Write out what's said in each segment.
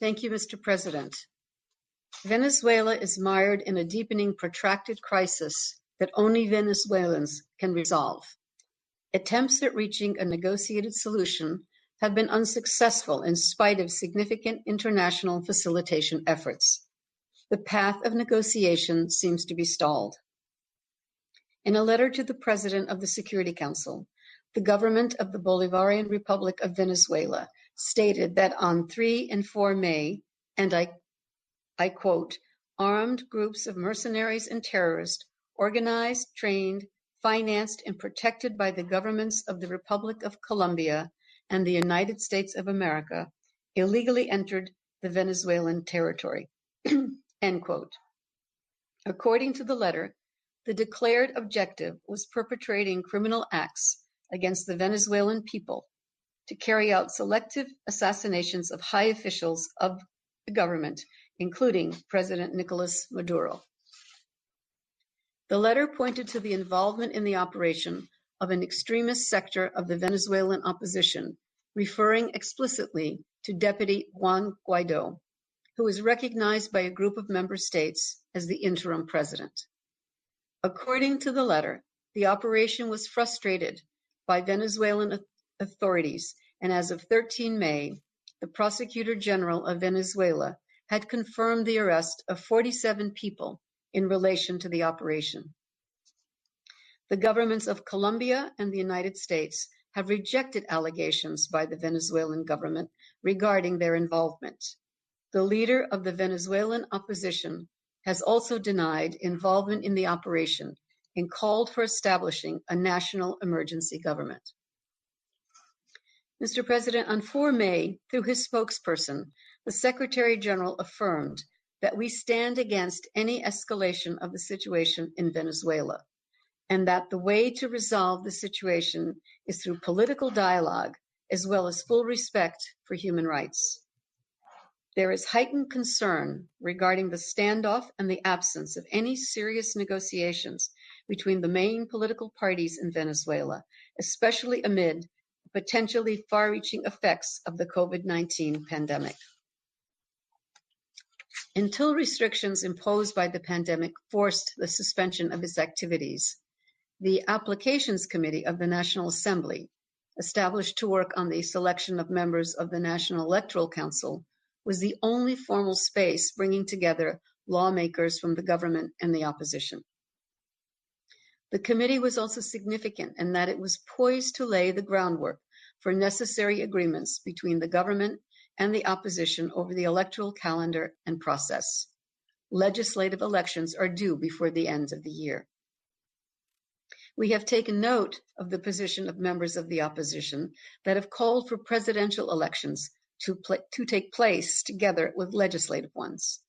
Thank you, Mr. President. Venezuela is mired in a deepening, protracted crisis that only Venezuelans can resolve. Attempts at reaching a negotiated solution have been unsuccessful in spite of significant international facilitation efforts. The path of negotiation seems to be stalled. In a letter to the President of the Security Council, the government of the Bolivarian Republic of Venezuela stated that on 3 and 4 May, and I quote, armed groups of mercenaries and terrorists, organized, trained, financed, and protected by the governments of the Republic of Colombia and the United States of America, illegally entered the Venezuelan territory, end quote. According to the letter, the declared objective was perpetrating criminal acts against the Venezuelan people to carry out selective assassinations of high officials of the government, including President Nicolas Maduro. The letter pointed to the involvement in the operation of an extremist sector of the Venezuelan opposition, referring explicitly to Deputy Juan Guaido, who is recognized by a group of member states as the interim president. According to the letter, the operation was frustrated by Venezuelan authorities, and as of 13 May, the Prosecutor General of Venezuela had confirmed the arrest of 47 people in relation to the operation. The governments of Colombia and the United States have rejected allegations by the Venezuelan government regarding their involvement. The leader of the Venezuelan opposition has also denied involvement in the operation and called for establishing a national emergency government. Mr. President, on 4 May, through his spokesperson, the Secretary General affirmed that we stand against any escalation of the situation in Venezuela, and that the way to resolve the situation is through political dialogue as well as full respect for human rights. There is heightened concern regarding the standoff and the absence of any serious negotiations between the main political parties in Venezuela, especially amid potentially far-reaching effects of the COVID-19 pandemic. Until restrictions imposed by the pandemic forced the suspension of its activities, the Applications Committee of the National Assembly, established to work on the selection of members of the National Electoral Council, was the only formal space bringing together lawmakers from the government and the opposition. The committee was also significant in that it was poised to lay the groundwork for necessary agreements between the government and the opposition over the electoral calendar and process. Legislative elections are due before the end of the year. We have taken note of the position of members of the opposition that have called for presidential elections to take place together with legislative ones.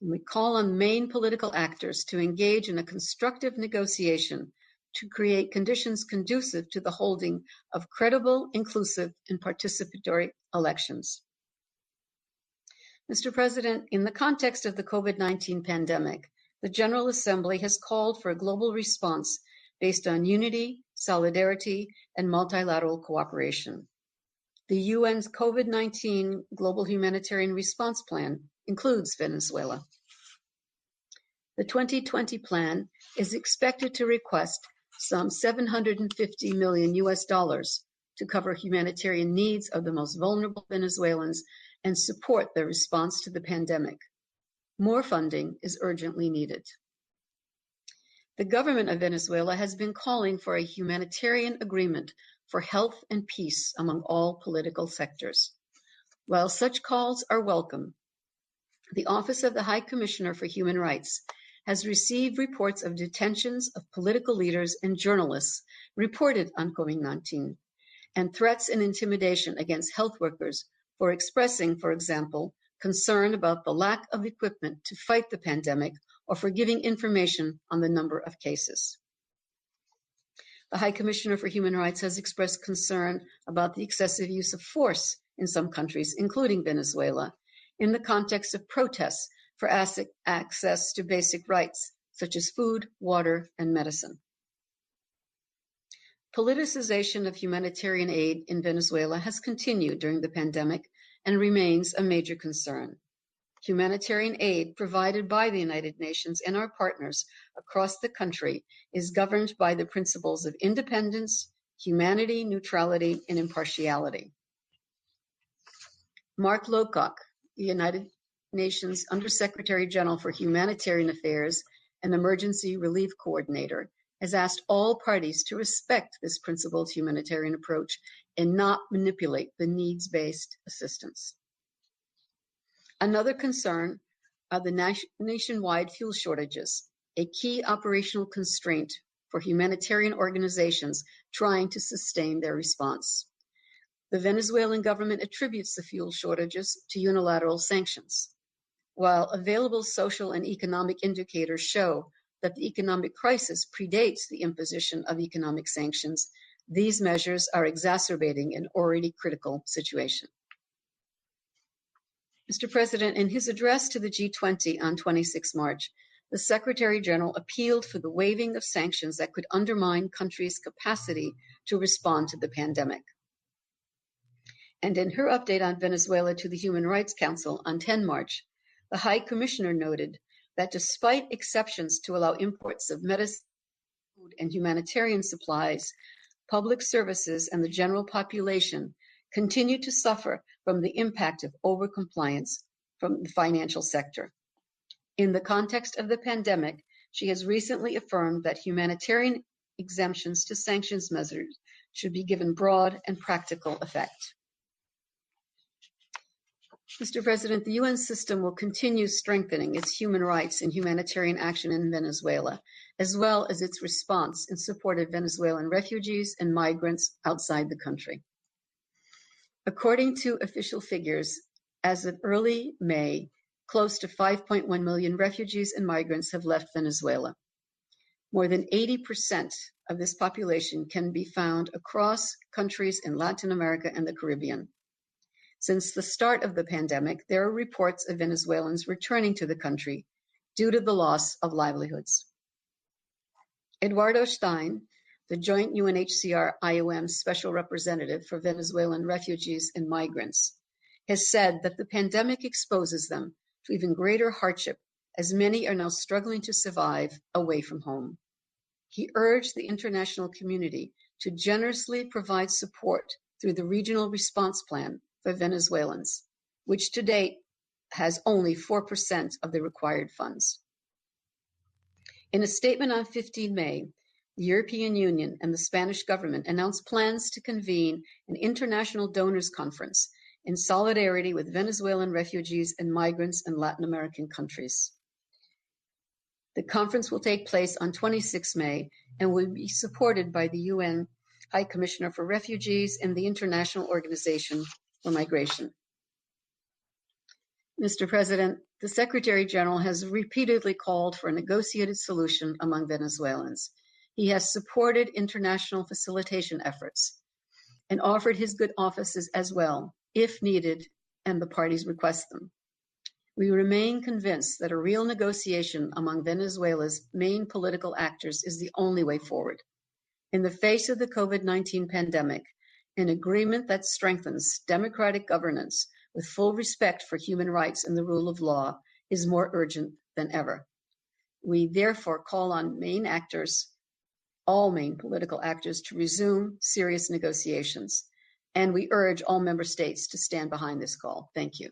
And we call on main political actors to engage in a constructive negotiation to create conditions conducive to the holding of credible, inclusive, and participatory elections. Mr. President, in the context of the COVID-19 pandemic, the General Assembly has called for a global response based on unity, solidarity, and multilateral cooperation. The UN's COVID-19 Global Humanitarian Response Plan includes Venezuela. The 2020 plan is expected to request some $750 million to cover humanitarian needs of the most vulnerable Venezuelans and support their response to the pandemic. More funding is urgently needed. The government of Venezuela has been calling for a humanitarian agreement for health and peace among all political sectors. While such calls are welcome, the Office of the High Commissioner for Human Rights has received reports of detentions of political leaders and journalists reported on COVID-19, and threats and intimidation against health workers for expressing, for example, concern about the lack of equipment to fight the pandemic or for giving information on the number of cases. The High Commissioner for Human Rights has expressed concern about the excessive use of force in some countries, including Venezuela, in the context of protests for access to basic rights, such as food, water, and medicine. Politicization of humanitarian aid in Venezuela has continued during the pandemic and remains a major concern. Humanitarian aid provided by the United Nations and our partners across the country is governed by the principles of independence, humanity, neutrality, and impartiality. Mark Lowcock, the United Nations Undersecretary General for Humanitarian Affairs and Emergency Relief Coordinator, has asked all parties to respect this principled humanitarian approach and not manipulate the needs-based assistance. Another concern are the nationwide fuel shortages, a key operational constraint for humanitarian organizations trying to sustain their response. The Venezuelan government attributes the fuel shortages to unilateral sanctions. While available social and economic indicators show that the economic crisis predates the imposition of economic sanctions, these measures are exacerbating an already critical situation. Mr. President, in his address to the G20 on 26 March, the Secretary General appealed for the waiving of sanctions that could undermine countries' capacity to respond to the pandemic. And in her update on Venezuela to the Human Rights Council on 10 March, the High Commissioner noted that despite exceptions to allow imports of medicine, food, and humanitarian supplies, public services and the general population continue to suffer from the impact of overcompliance from the financial sector. In the context of the pandemic, she has recently affirmed that humanitarian exemptions to sanctions measures should be given broad and practical effect. Mr. President, the UN system will continue strengthening its human rights and humanitarian action in Venezuela, as well as its response in support of Venezuelan refugees and migrants outside the country. According to official figures, as of early May, close to 5.1 million refugees and migrants have left Venezuela. More than 80% of this population can be found across countries in Latin America and the Caribbean. Since the start of the pandemic, there are reports of Venezuelans returning to the country due to the loss of livelihoods. Eduardo Stein, the joint UNHCR-IOM Special Representative for Venezuelan refugees and migrants, has said that the pandemic exposes them to even greater hardship, as many are now struggling to survive away from home. He urged the international community to generously provide support through the Regional Response Plan for Venezuelans, which to date has only 4% of the required funds. In a statement on 15 May, the European Union and the Spanish government announced plans to convene an international donors conference in solidarity with Venezuelan refugees and migrants in Latin American countries. The conference will take place on 26 May and will be supported by the UN High Commissioner for Refugees and the International Organization for Migration. Mr. President, the Secretary General has repeatedly called for a negotiated solution among Venezuelans. He has supported international facilitation efforts and offered his good offices as well, if needed and the parties request them. We remain convinced that a real negotiation among Venezuela's main political actors is the only way forward. In the face of the COVID-19 pandemic, an agreement that strengthens democratic governance with full respect for human rights and the rule of law is more urgent than ever. We therefore call on all main political actors to resume serious negotiations, and we urge all member states to stand behind this call. Thank you.